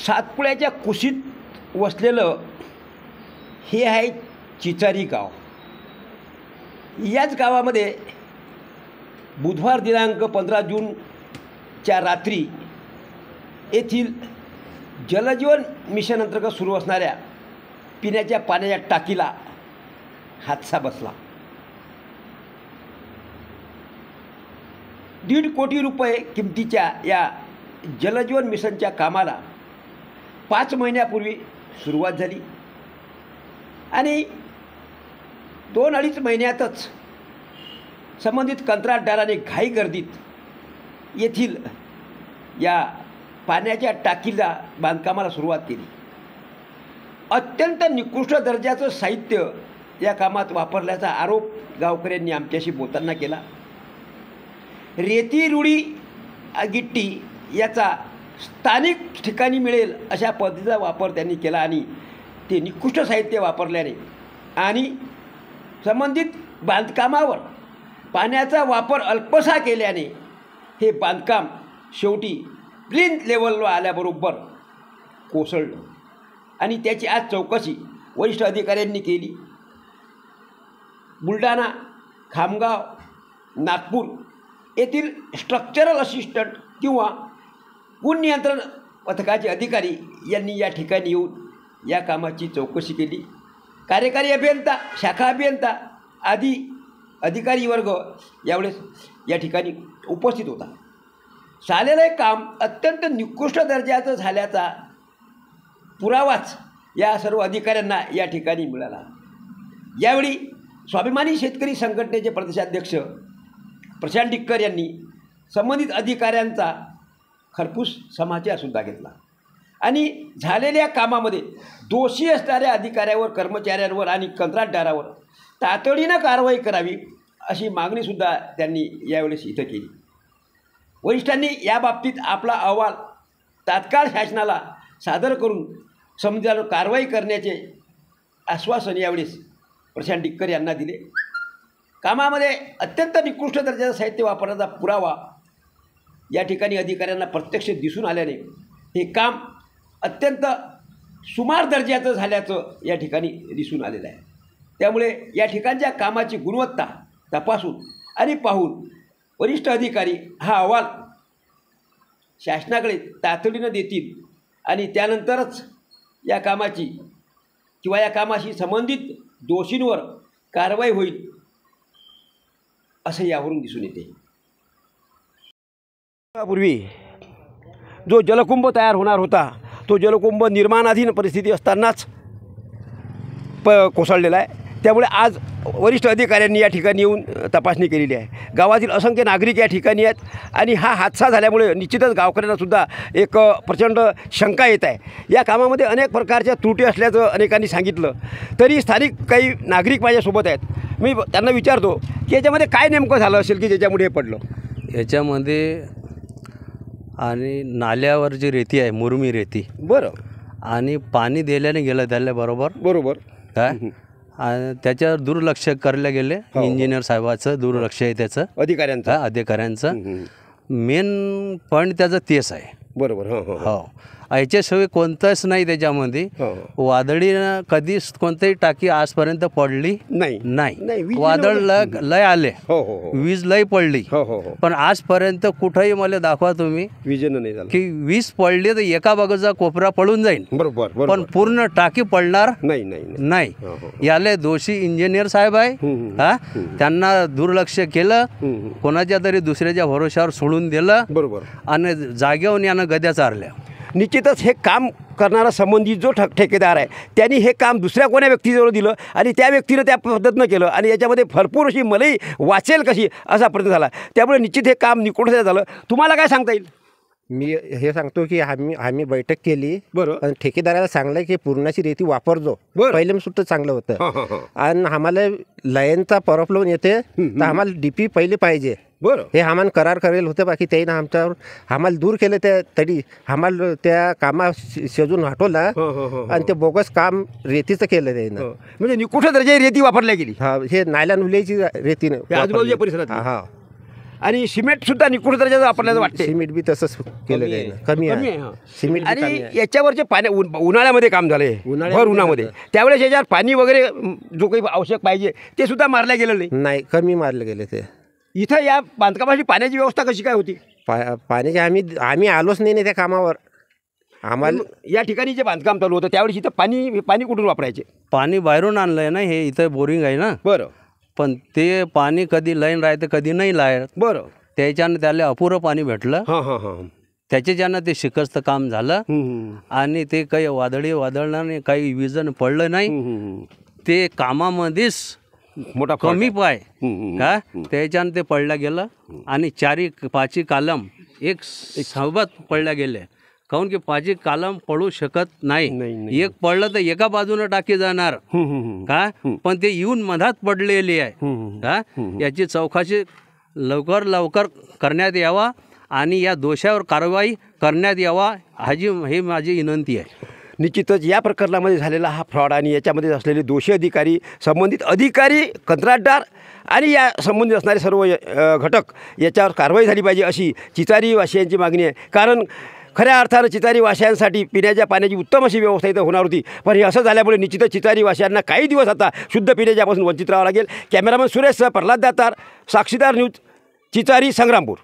सातपुड्याच्या कुशीत वसलेलं हे आहे चिचारी गाव. याच गावामध्ये बुधवार दिनांक 15 जूनच्या रात्री येथील जलजीवन मिशन अंतर्गत सुरू असणाऱ्या पिण्याच्या पाण्याच्या टाकीला हादसा बसला. 1.5 कोटी रुपये किमतीच्या या जलजीवन मिशनच्या कामाला 5 महिन्यापूर्वी सुरुवात झाली आणि 2-2.5 महिन्यातच संबंधित कंत्राटदाराने घाई गर्दीत येथील या पाण्याच्या टाकीला बांधकामाला सुरुवात केली. अत्यंत निकृष्ट दर्जाचं साहित्य या कामात वापरल्याचा आरोप गावकऱ्यांनी आमच्याशी बोलताना केला. रेती रुडी गिट्टी याचा स्थानिक ठिकाणी मिळेल अशा पद्धतीचा वापर त्यांनी केला आणि ते निकृष्ट साहित्य वापरल्याने आणि संबंधित बांधकामावर पाण्याचा वापर अल्पसा केल्याने हे बांधकाम शेवटी प्लिंथ लेवलवर आल्याबरोबर कोसळलं आणि त्याची आज चौकशी वरिष्ठ अधिकाऱ्यांनी केली. बुलढाणा, खामगाव, नागपूर येथील स्ट्रक्चरल असिस्टंट किंवा गुण नियंत्रण पथकाचे अधिकारी यांनी या ठिकाणी येऊन या कामाची चौकशी केली. कार्यकारी अभियंता, शाखा अभियंता आदी अधिकारी वर्ग यावेळेस या ठिकाणी उपस्थित होता. झालेलं हे काम अत्यंत निकृष्ट दर्जाचं झाल्याचा पुरावाच या सर्व अधिकाऱ्यांना या ठिकाणी मिळाला. यावेळी स्वाभिमानी शेतकरी संघटनेचे प्रदेशाध्यक्ष प्रशांत डिक्कर यांनी संबंधित अधिकाऱ्यांचा खरपूस समाचारसुद्धा घेतला आणि झालेल्या कामामध्ये दोषी असणाऱ्या अधिकाऱ्यावर, कर्मचाऱ्यांवर आणि कंत्राटदारावर तातडीनं कारवाई करावी अशी मागणीसुद्धा त्यांनी यावेळेस इथं केली. वरिष्ठांनी याबाबतीत आपला अहवाल तात्काळ शासनाला सादर करून समजावर कारवाई करण्याचे आश्वासन यावेळेस प्रशांत डिक्कर यांना दिले. कामामध्ये अत्यंत निकृष्ट दर्जाचं साहित्य वापरण्याचा पुरावा या ठिकाणी अधिकाऱ्यांना प्रत्यक्ष दिसून आल्याने हे काम अत्यंत सुमार दर्जाचं झाल्याचं या ठिकाणी दिसून आलेलं आहे. त्यामुळे या ठिकाणच्या कामाची गुणवत्ता तपासून आणि पाहून वरिष्ठ अधिकारी हा अहवाल शासनाकडे तातडीनं देतील आणि त्यानंतरच या कामाची किंवा या कामाशी संबंधित दोषींवर कारवाई होईल असं यावरून दिसून येते. पूर्वी जो जलकुंभ तयार होणार होता तो जलकुंभ निर्माणाधीन परिस्थिती असतानाच कोसळलेला आहे. त्यामुळे आज वरिष्ठ अधिकाऱ्यांनी या ठिकाणी येऊन तपासणी केलेली आहे. गावातील असंख्य नागरिक या ठिकाणी आहेत आणि हा हादसा झाल्यामुळे निश्चितच गावकऱ्यांनासुद्धा एक प्रचंड शंका येत आहे. या कामामध्ये अनेक प्रकारच्या त्रुटी असल्याचं अनेकांनी सांगितलं तरी स्थानिक काही नागरिक माझ्यासोबत आहेत. मी त्यांना विचारतो की याच्यामध्ये काय नेमकं झालं असेल की ज्याच्यामुळे हे पडलं. याच्यामध्ये आणि नाल्यावर जी रेती आहे, मुरमी रेती, बरं, आणि पाणी दिल्याने गेलं त्याल्याबरोबर बरोबर काय आणि त्याच्यावर दुर्लक्ष करले गेले. इंजिनियर साहेबाचं दुर्लक्ष आहे त्याचं, अधिकाऱ्यांचं मेन पॉईंट त्याचं तेच आहे. बरोबर. हो, याच्याशिवाय कोणतंच नाही त्याच्यामध्ये. वादळीनं कधीच कोणतीही टाकी आजपर्यंत पडली नाही. वादळ लय आले, वीज लय पडली, पण आजपर्यंत कुठंही मला दाखवा तुम्ही विजन नाही झालं की वीज पडली तर एका बाजूचा कोपरा पडून जाईल, बरोबर, पण पूर्ण टाकी पडणार नाही. याले दोषी इंजिनियर साहेब आहे. त्यांना दुर्लक्ष केलं, कोणाच्या तरी दुसऱ्याच्या भरोशावर सोडून दिलं, बरोबर, आणि जागेवर यानं गद्या चारल्या. निश्चितच हे काम करणारा संबंधित जो ठेकेदार आहे त्यांनी हे काम दुसऱ्या कोण्या व्यक्तीजवळ दिलं आणि त्या व्यक्तीनं त्या पद्धतीनं केलं आणि याच्यामध्ये भरपूर अशी मलाही वाचेल कशी असा प्रयत्न झाला. त्यामुळे निश्चित हे काम निकृष्ट झालं. तुम्हाला काय सांगता येईल? मी हे सांगतो की आम्ही बैठक केली, बरोबर, आणि ठेकेदाराला सांगलं की पूर्णाची रेती वापरतो. पहिले सुद्धा चांगलं होतं आणि आम्हाला लाईनचा प्रॉब्लेम येते तर आम्हाला डीपी पहिले पाहिजे. बरं, हे आम्हाला करार करेल होतं, बाकी त्यानं आमच्यावर आम्हाला दूर केलं. त्या तरी आम्हाला त्या कामा शेजून हटवला आणि ते बोगस काम रेतीचं केलं त्यानं. म्हणजे निकृष्ट दर्जाची रेती वापरल्या गेली. हा, हे नायला नुल्याची रेतीनं आजूबाजूच्या परिसरात. हा, आणि सिमेंटसुद्धा निकृष्ट दर्जाचं वापरल्याचं वाटते. सिमेंट बी तसंच केलं जाईल, कमी कमी आहे आहे, सिमेंट बी कमी आणि आहे. याच्यावरचे पाणी उन्हाळ्यामध्ये काम झाले, भर उन्हामध्ये, त्यावेळेस याच्यावर पाणी वगैरे जो काही आवश्यक पाहिजे ते सुद्धा मारल्या गेलं नाही. नाही, कमी मारले गेले ते. इथं या बांधकामाची पाण्याची व्यवस्था कशी काय होती? पाण्याचे आम्ही आलोच नाही ना त्या कामावर. आम्हाला या ठिकाणी जे बांधकाम चालू होतं त्यावेळेस इथं पाणी कुठून वापरायचे? पाणी बाहेरून आणलंय ना, हे इथं बोरिंग आहे ना. बरं पण ते पाणी कधी लाईन राहते कधी नाही राहत. बरं. त्याच्यानं त्याला अपुरं पाणी भेटलं. हां हां हां. त्याच्याच्यानं ते शिकस्त काम झालं आणि ते काही वादळलं नाही, काही विजन पडलं नाही. ते कामामध्येच मोठा कमी पाय का त्याच्यानं ते पडल्या गेलं आणि 4-5 कालम एक सोबत पडल्या गेले. काहून की 5 कालम पडू शकत नाही. एक पडलं तर एका बाजूनं टाकी जाणार का, पण ते येऊन मधात पडलेले आहे का. याची चौकशी लवकर करण्यात यावा आणि या दोषावर कारवाई करण्यात यावा हे माझी विनंती आहे. निश्चितच या प्रकरणामध्ये झालेला हा फ्रॉड आणि याच्यामध्ये असलेले दोषी अधिकारी, संबंधित अधिकारी, कंत्राटदार आणि या संबंधित असणारे सर्व घटक याच्यावर कारवाई झाली पाहिजे अशी चिचारी वासियांची मागणी आहे. कारण खऱ्या अर्थानं चिचारी वासियांसाठी पिण्याच्या पाण्याची उत्तम अशी व्यवस्था इथं होणार होती, पण हे असं झाल्यामुळे निश्चितच चिचारी वासियांना काही दिवस आता शुद्ध पिण्याच्यापासून वंचित राहावं लागेल. कॅमेरामन सुरेशसह प्रल्हाद दातार, साक्षीदार न्यूज, चिचारी, संग्रामपूर.